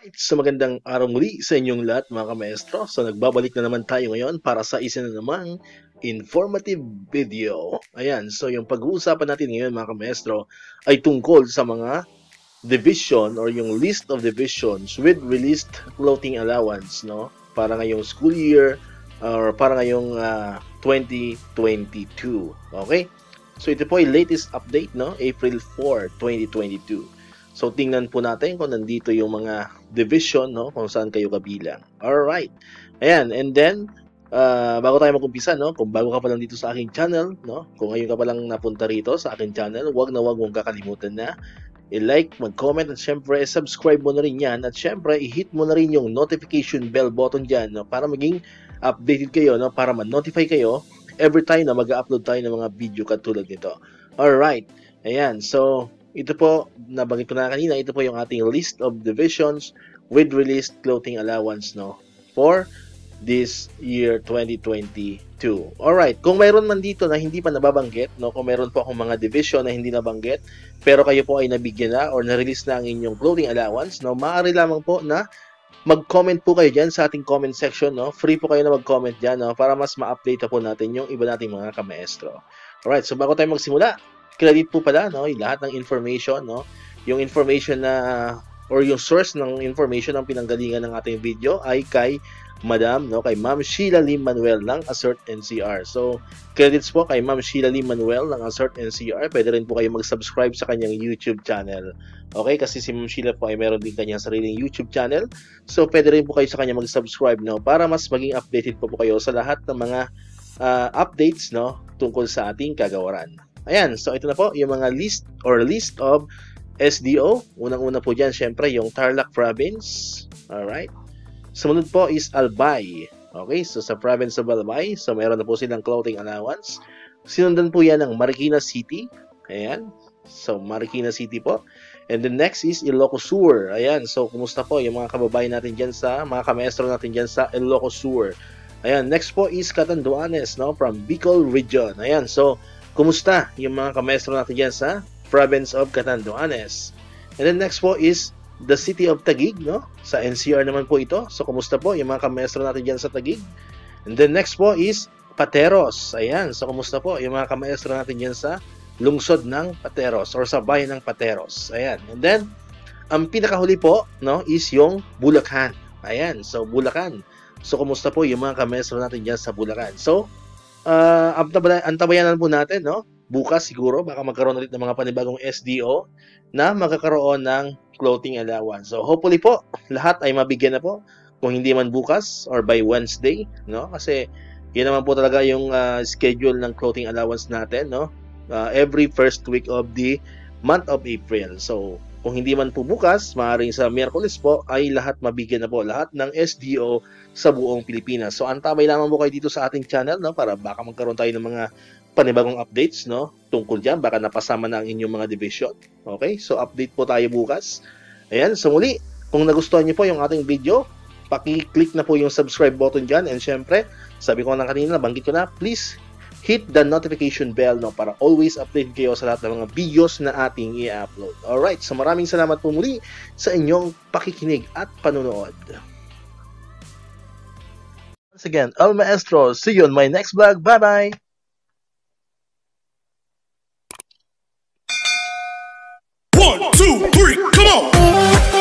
Alright, so magandang araw muli sa inyong lahat mga kamaestro. So nagbabalik na naman tayo ngayon para sa isa na namang informative video. Ayan, so yung pag-uusapan natin ngayon mga kamaestro ay tungkol sa mga division or yung list of divisions with released clothing allowance, no? Para ngayong school year or para ngayong 2022. Okay? So ito po ay latest update, no? April 4, 2022. So, tingnan po natin kung nandito yung mga division, no? Kung saan kayo kabilang. Alright. Ayan. And then, bago tayo mag-umpisa, no? Kung bago ka pa lang dito sa aking channel, no? Kung ngayon ka pa lang napunta rito sa aking channel, wag mong kakalimutan na i-like, mag-comment, at syempre, subscribe mo na rin yan. At syempre, i-hit mo na rin yung notification bell button dyan, no? Para maging updated kayo, no? Para ma-notify kayo every time na mag-upload tayo ng mga video katulad nito. Alright. Ayan. So, ito po, nabanggit ko na kanina, ito po yung ating list of divisions with released clothing allowance, no, for this year 2022. Alright, kung mayroon man dito na hindi pa nababanggit, no, kung mayroon po akong mga division na hindi nabanggit, pero kayo po ay nabigyan na or na-release na ang inyong clothing allowance, no, maaari lamang po na mag-comment po kayo dyan sa ating comment section, no, free po kayo na mag-comment dyan, no, para mas ma-update po natin yung iba nating mga kamaestro. Alright, so bago tayo magsimula, credit po pala, no, yung lahat ng information, no, yung information na or yung source ng information ng pinanggalingan ng ating video ay kay Madam, no, kay Ma'am Sheila Lim Manuel ng Assert NCR. So, credits po kay Ma'am Sheila Lim Manuel ng Assert NCR. Pwede rin po kayo mag-subscribe sa kanyang YouTube channel. Okay, kasi si Ma'am Sheila po ay meron din kanyang sariling YouTube channel. So, pwede rin po kayo sa kanya mag-subscribe, no, para mas maging updated po kayo sa lahat ng mga updates, no, tungkol sa ating kagawaran. Ayan, so ito na po yung mga list of SDO. Unang-una po dyan, syempre, yung Tarlac Province. Alright. Sumunod po is Albay. Okay, so sa province of Albay, so meron na po silang clothing allowance. Sinundan po yan ng Marikina City. Ayan, so Marikina City po. And the next is Ilocos Sur. Ayan, so kumusta po yung mga kababayan natin dyan mga kamaestro natin dyan sa Ilocos Sur. Ayan, next po is Catanduanes, no, from Bicol Region. Ayan, so kumusta yung mga kamaestro natin dyan sa province of Catanduanes? And then next po is the city of Taguig, no? Sa NCR naman po ito. So kumusta po yung mga kamaestro natin dyan sa Taguig? And then next po is Pateros. Ayan, so kumusta po yung mga kamaestro natin dyan sa lungsod ng Pateros or sa bayan ng Pateros? Ayan. And then ang pinakahuli po, no, is yung Bulacan. Ayan, so Bulacan. So kumusta po yung mga kamaestro natin dyan sa Bulacan? So antabayanan po natin, no? Bukas siguro baka magkaroon ulit ng mga panibagong SDO na magkakaroon ng clothing allowance. So hopefully po lahat ay mabigyan na po, kung hindi man bukas or by Wednesday, no? Kasi yun naman po talaga yung schedule ng clothing allowance natin, no? Every first week of the month of April. So kung hindi man po bukas, maaaring sa Miyerkules po ay lahat mabigyan na po, lahat ng SDO sa buong Pilipinas. So antabay lamang po kayo dito sa ating channel, no, para baka magkaroon tayo ng mga panibagong updates, no, tungkol diyan, baka napasama na ang inyong mga division. Okay? So update po tayo bukas. Ayan, so muli, kung nagustuhan niyo po yung ating video, paki-click na po yung subscribe button diyan, and syempre, sabi ko na kanina, banggit ko na, please hit the notification bell, no, para always update kayo sa lahat ng mga videos na ating i-upload. Alright, so maraming salamat po muli sa inyong pakikinig at panunood. Once again, El Maestro, see you on my next vlog. Bye-bye! One, two, three, come on!